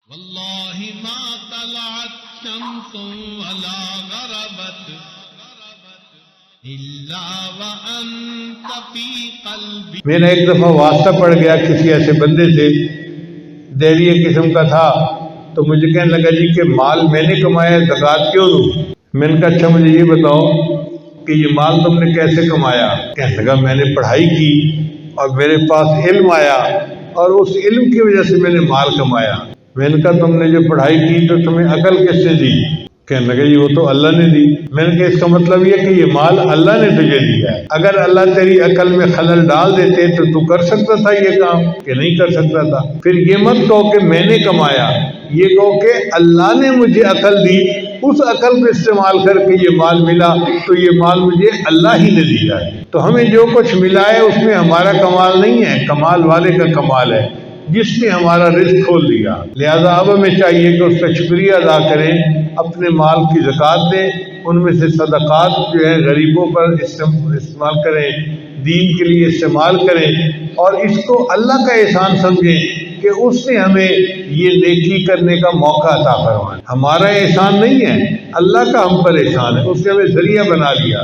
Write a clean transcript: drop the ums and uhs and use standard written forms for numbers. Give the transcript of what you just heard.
واللہ ما طلعت شمس ولا غربت الا وانت فی قلبی. میرا ایک دفعہ واسطہ پڑ گیا کسی ایسے بندے سے، دہریہ قسم کا تھا، تو مجھے کہنے لگا جی کہ مال میں نے کمایا، زکوٰۃ کیوں دوں؟ میں نے کہا اچھا مجھے یہ بتاؤ کہ یہ مال تم نے کیسے کمایا؟ کہنے لگا میں نے پڑھائی کی اور میرے پاس علم آیا اور اس علم کی وجہ سے میں نے مال کمایا. میں نے کہا تم نے جو پڑھائی کی تو تمہیں عقل کس نے دی؟ کہنے لگا جی وہ تو اللہ نے دی. میں نے کہا اس کا مطلب یہ کہ یہ مال اللہ نے تجھے دیا ہے، اگر اللہ تیری عقل میں خلل ڈال دیتے تو کر سکتا تھا یہ کام کہ نہیں کر سکتا تھا. پھر یہ مت کہو کہ میں نے کمایا، یہ کہو کہ اللہ نے مجھے عقل دی، اس عقل کو استعمال کر کے یہ مال ملا، تو یہ مال مجھے اللہ ہی نے دیا ہے. تو ہمیں جو کچھ ملا ہے اس میں ہمارا کمال نہیں ہے، کمال والے کا کمال ہے جس نے ہمارا رزق کھول دیا. لہذا اب ہمیں چاہیے کہ اس کا شکریہ ادا کریں، اپنے مال کی زکوٰۃ دیں، ان میں سے صدقات جو ہے غریبوں پر استعمال کریں، دین کے لیے استعمال کریں، اور اس کو اللہ کا احسان سمجھیں کہ اس نے ہمیں یہ نیکی کرنے کا موقع عطا فرمایا. ہمارا احسان نہیں ہے، اللہ کا ہم پر احسان ہے، اس نے ہمیں ذریعہ بنا دیا.